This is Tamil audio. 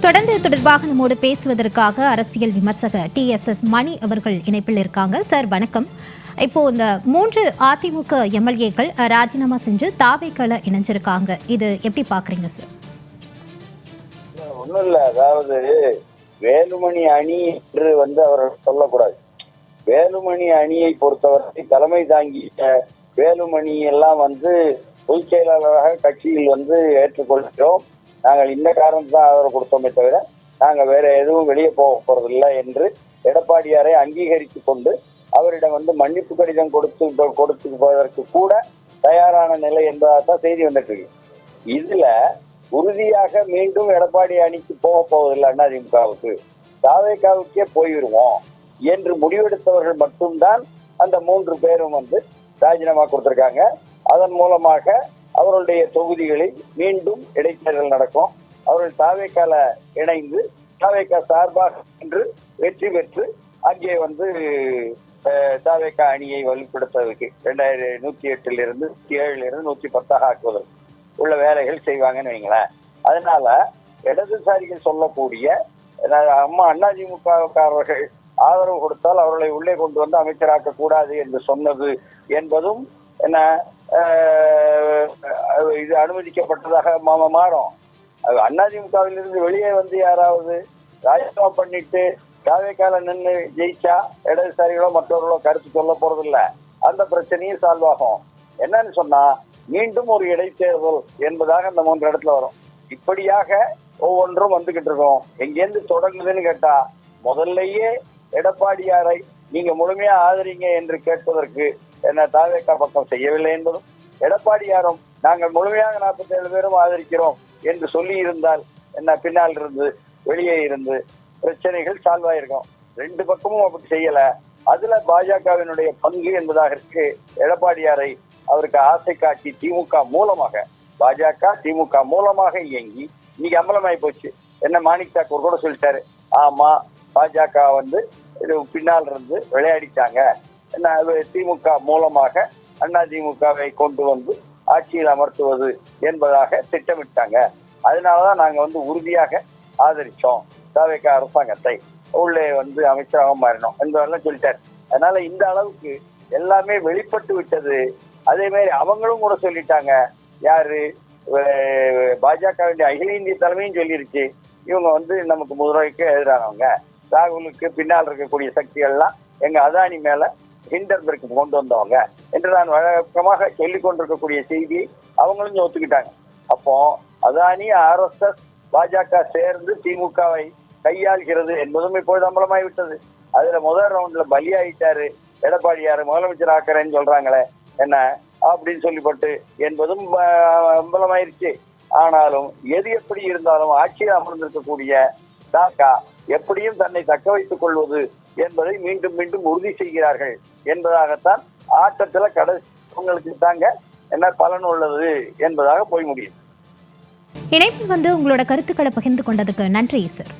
தொடர்ந்து தொடர்பாக நம்மோடு பேசுவதற்காக அரசியல் விமர்சகர் TSS மணி அவர்கள் இணைப்பில் இருக்காங்க. சார் வணக்கம். இப்போ இந்த 3 அதிமுக எம்எல்ஏக்கள் ராஜினாமா செஞ்சு தாவேக்கால இணைஞ்சிருக்காங்க. இது எப்படி பாக்குறீங்க சார்? ஒண்ணும் இல்ல, அதாவது வேலுமணி அணி என்று அவர் சொல்லக்கூடாது. வேலுமணி அணியை பொறுத்தவரை தலைமை தாங்கிய வேலுமணி எல்லாம் பொதுச் செயலாளராக கட்சியில் ஏற்றுக்கொள்கிறோம். நாங்கள் இந்த காரணத்தான் ஆதரவு கொடுத்தோமே தவிர நாங்கள் வேற எதுவும் வெளியே போக போறதில்லை என்று எடப்பாடியாரை அங்கீகரித்து கொண்டு அவரிடம் மன்னிப்பு கடிதம் கொடுத்துவதற்கு கூட தயாரான நிலை என்பதாகத்தான் செய்தி வந்துட்டு இருக்கு. இதுல உறுதியாக மீண்டும் எடப்பாடி அணிக்கு போக போவதில்லை, அதிமுகவுக்கு தாவேக்காவுக்கே போய்விடுவோம் என்று முடிவெடுத்தவர்கள் மட்டும்தான் அந்த 3 பேரும் ராஜினாமா கொடுத்திருக்காங்க. அதன் மூலமாக அவர்களுடைய தொகுதிகளில் மீண்டும் இடைத்தேர்தல் நடக்கும். அவர்கள் தாவேக்கால இணைந்து தாவேக்கா சார்பாக என்று வெற்றி பெற்று அங்கே தாவேக்கா அணியை வலுப்படுத்துவதற்கு 2108 107 110 ஆக்குவதற்கு உள்ள வேலைகள் செய்வாங்கன்னு வைங்களேன். அதனால இடதுசாரிகள் சொல்லக்கூடிய அதிமுகக்காரர்கள் ஆதரவு கொடுத்தால் அவர்களை உள்ளே கொண்டு அமைச்சராக்க கூடாது என்று சொன்னது என்பதும் இது அனுமதிக்கப்பட்டதாக மாறும். அதிமுகவிலிருந்து வெளியே யாராவது ராஜினாமா பண்ணிட்டு தாவேக்கால நின்று ஜெயிச்சா இடதுசாரிகளோ மற்றவர்களோ கருத்து சொல்ல போறதில்ல. அந்த பிரச்சனையும் சால்வ் ஆகும். என்னன்னு சொன்னா மீண்டும் ஒரு இடைத்தேர்தல் என்பதாக அந்த 3 இடத்துல வரும். இப்படியாக ஒவ்வொன்றும் வந்துகிட்டு இருக்கோம். எங்கேருந்து தொடங்குதுன்னு கேட்டா முதல்லயே எடப்பாடியாரை நீங்க முழுமையா ஆதரிங்க என்று கேட்பதற்கு தாவேக்கா பக்கம் செய்யவில்லை என்பதும், எடப்பாடியாரும் நாங்கள் முழுமையாக 47 பேரும் ஆதரிக்கிறோம் என்று சொல்லி இருந்தால் பின்னால் இருந்து வெளியே இருந்து பிரச்சனைகள் சால்வ் ஆயிருக்கும். 2 பக்கமும் அப்படி செய்யல. அதுல பாஜகவினுடைய பங்கு என்பதாக இருக்கு. எடப்பாடியாரை அவருக்கு ஆசை காட்டி திமுக மூலமாக பாஜக திமுக மூலமாக இயங்கி இன்னைக்கு அம்பலமாயி போச்சு. மாணிக் தாக்கூர் கூட சொல்லிட்டாரு, ஆமா பாஜக இது பின்னால் இருந்து விளையாடிட்டாங்க, திமுக மூலமாக அதிமுகவை கொண்டு ஆட்சியில் அமர்த்துவது என்பதாக திட்டமிட்டாங்க. அதனாலதான் நாங்க உறுதியாக ஆதரிச்சோம் தாவேக்கா அரசாங்கத்தை, உள்ளே அமைச்சராக மாறினோம் என்பதெல்லாம் சொல்லிட்டாரு. அதனால இந்த அளவுக்கு எல்லாமே வெளிப்பட்டு விட்டது. அதே மாதிரி அவங்களும் கூட சொல்லிட்டாங்க. யாரு பாஜகவின் அகில இந்திய தலைமையும் சொல்லிருச்சு, இவங்க நமக்கு முதல்வருக்கு எதிரானவங்க, ராகுலுக்கு பின்னால் இருக்கக்கூடிய சக்திகள்லாம் எங்க அதானி மேல ஹிண்டர்பர்க் கொண்டு வந்தவங்க என்று நான் வழக்கமாக சொல்லிக் கொண்டிருக்கக்கூடிய செய்தியை அவங்களும் ஒத்துக்கிட்டாங்க. அப்போ அதானி RSS பாஜக சேர்ந்து திமுகவை கையாள்கிறது என்பதும் இப்பொழுது அம்பலமாகிவிட்டது. அதுல முதல் ரவுண்ட்ல பலியாயிட்டாரு எடப்பாடியார், முதலமைச்சர் ஆக்கிறேன்னு சொல்றாங்களே அப்படின்னு சொல்லிப்பட்டு என்பதும் அம்பலமாயிருச்சு. ஆனாலும் எது எப்படி இருந்தாலும் ஆட்சியில் அமர்ந்திருக்கக்கூடிய தாக்கா எப்படியும் தன்னை தக்க வைத்துக் கொள்வது என்பதை மீண்டும் மீண்டும் உறுதி செய்கிறார்கள் என்பதாகத்தான் ஆட்டத்துல கடைசி தாங்க பலன் உள்ளது என்பதாக போய் முடியும். இணைப்பில் உங்களோட கருத்துக்களை பகிர்ந்து கொண்டதுக்கு நன்றி சார்.